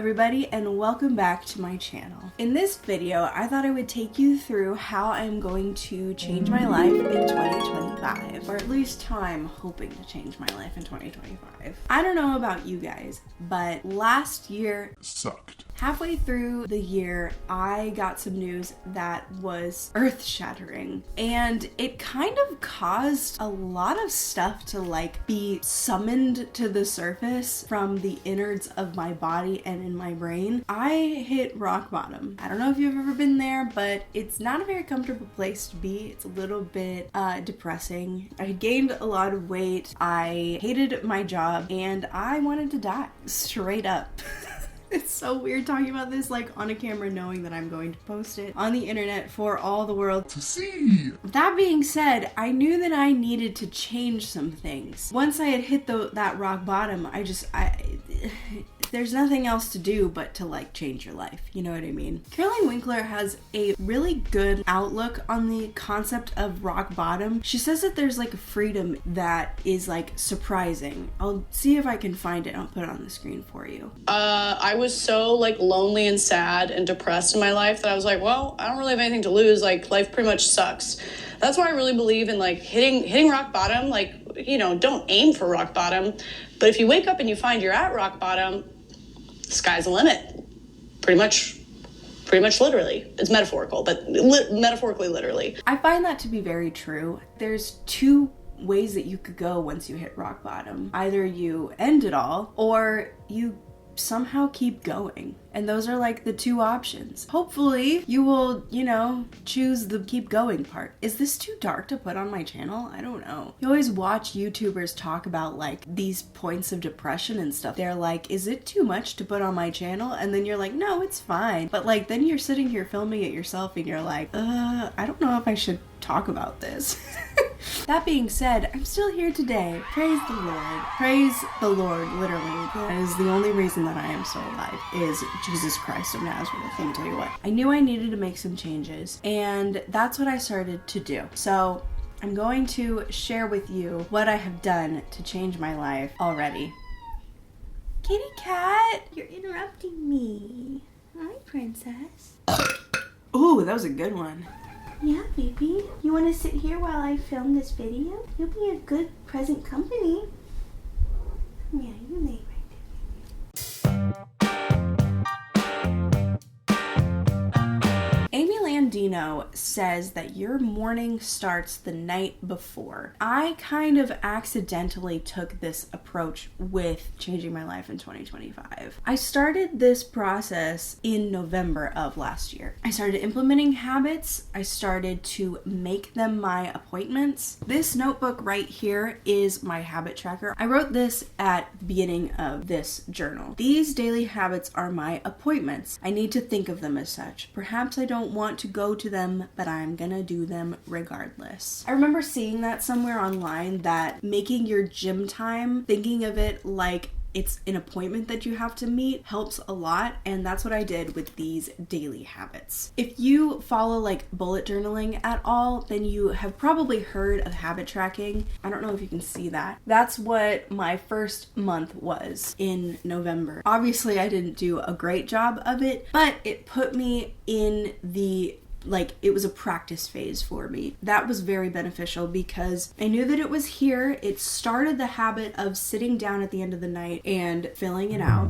everybody, and welcome back to my channel. In this video, I thought I would take you through how I'm going to change my life in 2025, or at least how I'm hoping to change my life in 2025. I don't know about you guys, but last year sucked. Halfway through the year, I got some news that was earth-shattering, and it kind of caused a lot of stuff to be summoned to the surface from the innards of my body and in my brain. I hit rock bottom. I don't know if you've ever been there, but it's not a very comfortable place to be. It's a little bit depressing. I gained a lot of weight, I hated my job, and I wanted to die, straight up. It's so weird talking about this on a camera, knowing that I'm going to post it on the internet for all the world to see. That being said, I knew that I needed to change some things. Once I had hit that rock bottom, there's nothing else to do but to change your life. You know what I mean? Caroline Winkler has a really good outlook on the concept of rock bottom. She says that there's a freedom that is surprising. I'll see if I can find it. I'll put it on the screen for you. I was so lonely and sad and depressed in my life that I was well, I don't really have anything to lose. Life pretty much sucks. That's why I really believe in hitting rock bottom. Don't aim for rock bottom, but if you wake up and you find you're at rock bottom, sky's the limit. Pretty much literally. It's metaphorical, but metaphorically, literally. I find that to be very true. There's two ways that you could go once you hit rock bottom. Either you end it all, or you somehow keep going. And those are the two options. Hopefully you will, choose the keep going part. Is this too dark to put on my channel? I don't know. You always watch YouTubers talk about these points of depression and stuff. They're is it too much to put on my channel? And then you're no, it's fine. But then you're sitting here filming it yourself and you're I don't know if I should talk about this. That being said, I'm still here today. Praise the Lord. Praise the Lord, literally. That is the only reason that I am still alive, is Jesus Christ of Nazareth. Let me tell you what. I knew I needed to make some changes, and that's what I started to do. So I'm going to share with you what I have done to change my life already. Kitty cat, you're interrupting me. Hi, princess. Ooh, that was a good one. Yeah, baby. You want to sit here while I film this video? You'll be a good present company. Yeah, you lay right Landino says that your morning starts the night before. I kind of accidentally took this approach with changing my life in 2025. I started this process in November of last year. I started implementing habits. I started to make them my appointments. This notebook right here is my habit tracker. I wrote this at the beginning of this journal. These daily habits are my appointments. I need to think of them as such. Perhaps I don't want to go to them, but I'm gonna do them regardless. I remember seeing that somewhere online, that making your gym time, thinking of it like it's an appointment that you have to meet, helps a lot, and that's what I did with these daily habits. If you follow bullet journaling at all, then you have probably heard of habit tracking. I don't know if you can see that. That's what my first month was in November. Obviously, I didn't do a great job of it, but it put me in the it was a practice phase for me. That was very beneficial because I knew that it was here. It started the habit of sitting down at the end of the night and filling it out.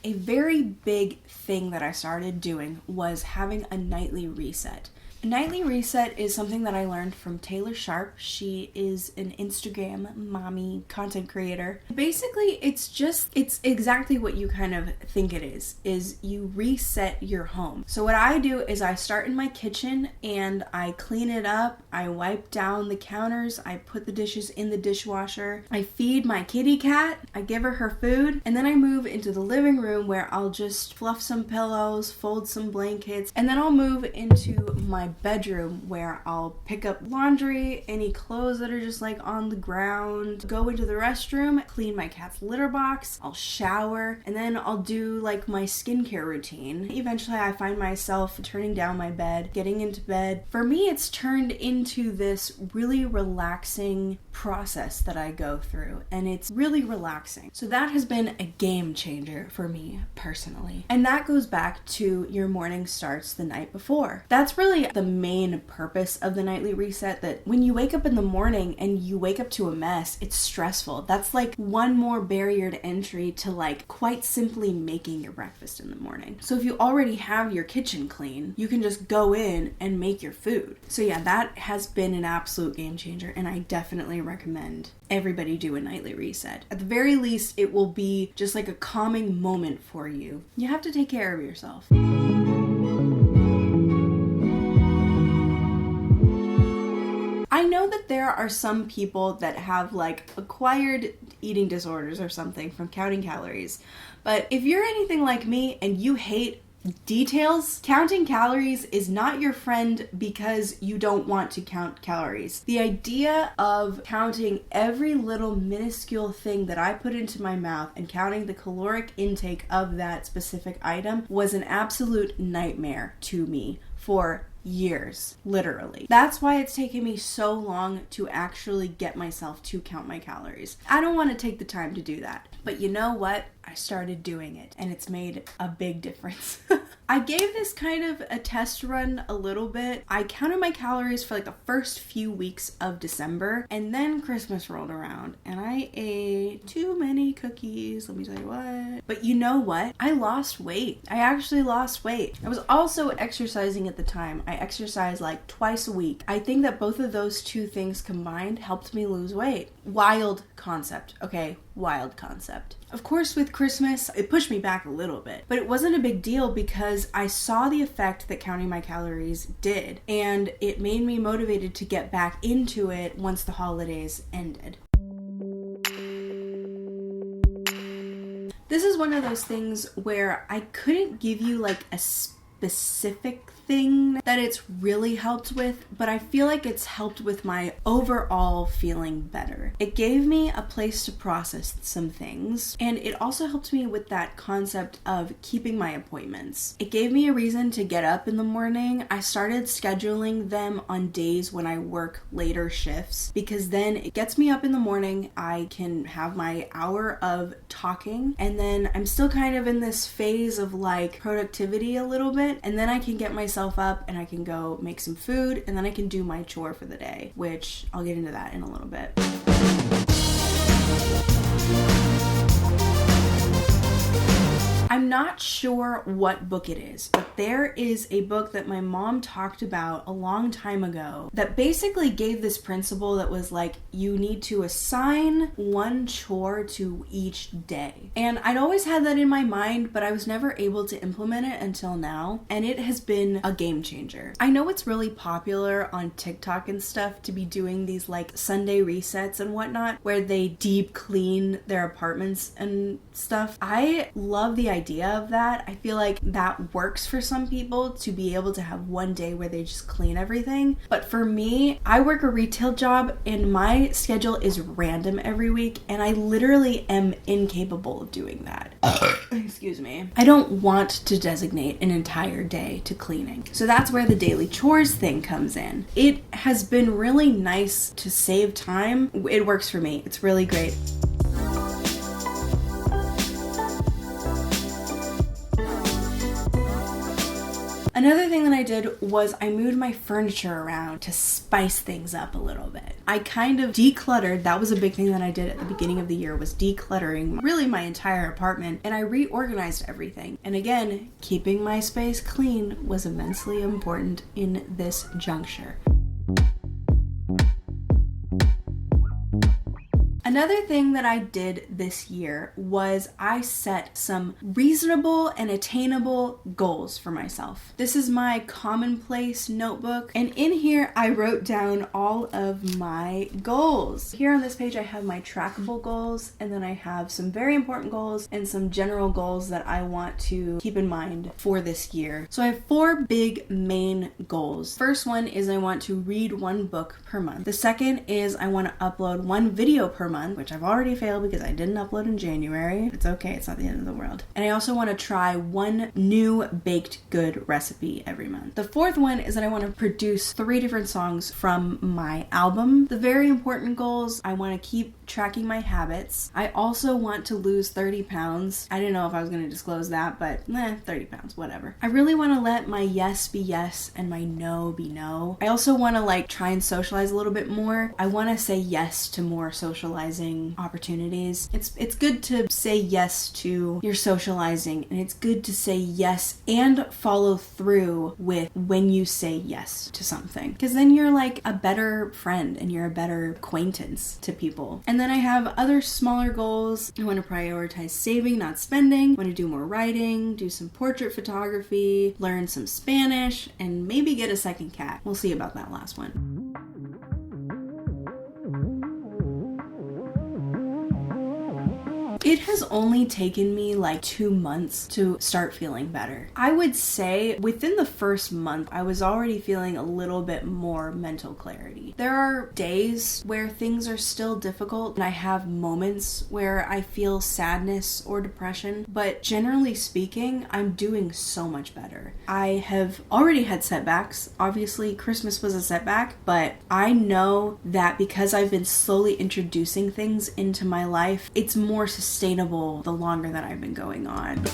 A very big thing that I started doing was having a nightly reset. A nightly reset is something that I learned from Taylor Sharp. She is an Instagram mommy content creator. Basically, it's exactly what you kind of think it is you reset your home. So what I do is I start in my kitchen and I clean it up. I wipe down the counters. I put the dishes in the dishwasher. I feed my kitty cat. I give her food. And then I move into the living room where I'll just fluff some pillows, fold some blankets, and then I'll move into my bedroom where I'll pick up laundry, any clothes that are just like on the ground, go into the restroom, clean my cat's litter box, I'll shower, and then I'll do like my skincare routine. Eventually I find myself turning down my bed, getting into bed. For me, it's turned into this really relaxing process that I go through, and it's really relaxing. So that has been a game changer for me personally. And that goes back to your morning starts the night before. That's really the main purpose of the nightly reset, that when you wake up in the morning and you wake up to a mess, it's stressful. That's like one more barrier to entry to like quite simply making your breakfast in the morning. So if you already have your kitchen clean, you can just go in and make your food. So yeah, that has been an absolute game changer, and I definitely recommend everybody do a nightly reset. At the very least, it will be just like a calming moment for you. You have to take care of yourself. I know that there are some people that have like acquired eating disorders or something from counting calories, but if you're anything like me and you hate details, counting calories is not your friend because you don't want to count calories. The idea of counting every little minuscule thing that I put into my mouth and counting the caloric intake of that specific item was an absolute nightmare to me for years, literally. That's why it's taken me so long to actually get myself to count my calories. I don't want to take the time to do that. But you know what? I started doing it, and it's made a big difference. I gave this kind of a test run a little bit. I counted my calories for like the first few weeks of December, and then Christmas rolled around, and I ate too many cookies, let me tell you what. But you know what? I lost weight. I actually lost weight. I was also exercising at the time. I exercised like twice a week. I think that both of those two things combined helped me lose weight. Wild concept, okay? Wild concept. Of course, with Christmas, it pushed me back a little bit, but it wasn't a big deal because I saw the effect that counting my calories did, and it made me motivated to get back into it once the holidays ended. This is one of those things where I couldn't give you like a specific thing that it's really helped with, but I feel like it's helped with my overall feeling better. It gave me a place to process some things, and it also helped me with that concept of keeping my appointments. It gave me a reason to get up in the morning. I started scheduling them on days when I work later shifts, because then it gets me up in the morning. I can have my hour of talking, and then I'm still kind of in this phase of like productivity a little bit, and then I can get myself up and I can go make some food, and then I can do my chore for the day, which I'll get into that in a little bit. I'm not sure what book it is, but there is a book that my mom talked about a long time ago that basically gave this principle that was like, you need to assign one chore to each day. And I'd always had that in my mind, but I was never able to implement it until now, and it has been a game changer. I know it's really popular on TikTok and stuff to be doing these like Sunday resets and whatnot, where they deep clean their apartments and stuff. I love the idea of that. I feel like that works for some people to be able to have one day where they just clean everything. But for me, I work a retail job and my schedule is random every week, and I literally am incapable of doing that. Excuse me. I don't want to designate an entire day to cleaning. So that's where the daily chores thing comes in. It has been really nice to save time. It works for me. It's really great. Another thing that I did was I moved my furniture around to spice things up a little bit. I kind of decluttered. That was a big thing that I did at the beginning of the year, was decluttering really my entire apartment, and I reorganized everything. And again, keeping my space clean was immensely important in this juncture. Another thing that I did this year was I set some reasonable and attainable goals for myself. This is my commonplace notebook, and in here I wrote down all of my goals. Here on this page I have my trackable goals, and then I have some very important goals and some general goals that I want to keep in mind for this year. So I have 4 big main goals. First one is I want to read 1 book per month. The second is I want to upload 1 video per month, which I've already failed because I didn't upload in January. It's okay, it's not the end of the world. And I also want to try 1 new baked good recipe every month. The fourth one is that I want to produce 3 different songs from my album. The very important goals, I want to keep tracking my habits. I also want to lose 30 pounds. I didn't know if I was going to disclose that, but 30 pounds, whatever. I really want to let my yes be yes and my no be no. I also want to try and socialize a little bit more. I want to say yes to more socializing opportunities. It's good to say yes to your socializing, and it's good to say yes and follow through with when you say yes to something, because then you're a better friend and you're a better acquaintance to people. And then I have other smaller goals. I want to prioritize saving, not spending. I want to do more writing, do some portrait photography, learn some Spanish, and maybe get a second cat. We'll see about that last one. It has only taken me 2 months to start feeling better. I would say within the first month, I was already feeling a little bit more mental clarity. There are days where things are still difficult, and I have moments where I feel sadness or depression, but generally speaking, I'm doing so much better. I have already had setbacks. Obviously, Christmas was a setback, but I know that because I've been slowly introducing things into my life, it's more sustainable the longer that I've been going on.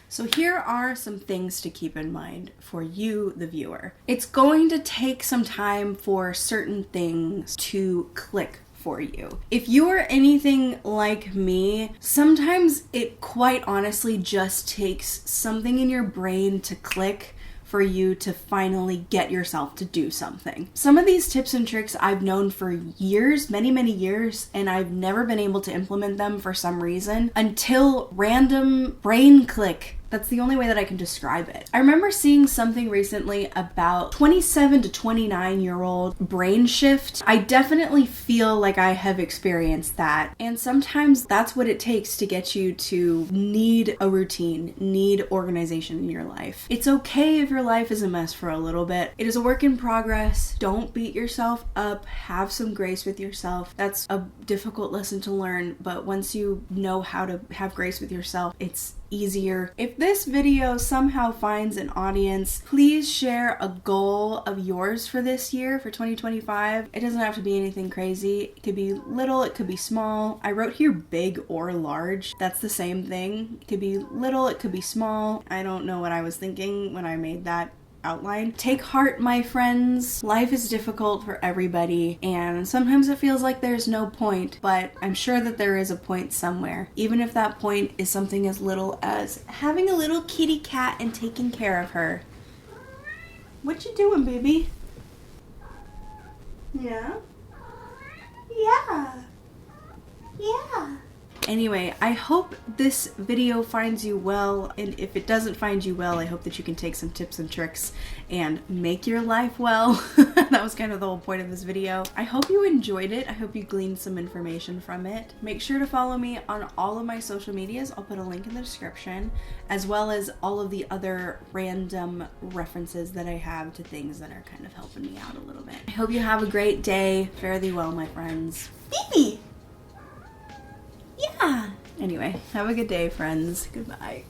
So here are some things to keep in mind for you, the viewer. It's going to take some time for certain things to click for you. If you are anything like me, sometimes it quite honestly just takes something in your brain to click for you to finally get yourself to do something. Some of these tips and tricks I've known for years, many, many years, and I've never been able to implement them for some reason until random brain click. That's the only way that I can describe it. I remember seeing something recently about 27 to 29-year-old brain shift. I definitely feel like I have experienced that. And sometimes that's what it takes to get you to need a routine, need organization in your life. It's okay if your life is a mess for a little bit. It is a work in progress. Don't beat yourself up. Have some grace with yourself. That's a difficult lesson to learn, but once you know how to have grace with yourself, it's easier. If this video somehow finds an audience, please share a goal of yours for this year, for 2025. It doesn't have to be anything crazy. It could be little, it could be small. I wrote here big or large. That's the same thing. It could be little, it could be small. I don't know what I was thinking when I made that outline. Take heart, my friends. Life is difficult for everybody, and sometimes it feels like there's no point, but I'm sure that there is a point somewhere. Even if that point is something as little as having a little kitty cat and taking care of her. What you doing, baby? Yeah? Yeah. Yeah. Anyway, I hope this video finds you well, and if it doesn't find you well, I hope that you can take some tips and tricks and make your life well. That was kind of the whole point of this video. I hope you enjoyed it. I hope you gleaned some information from it. Make sure to follow me on all of my social medias. I'll put a link in the description, as well as all of the other random references that I have to things that are kind of helping me out a little bit. I hope you have a great day. Fare thee well, my friends. Baby! Yeah. Anyway, have a good day, friends. Goodbye.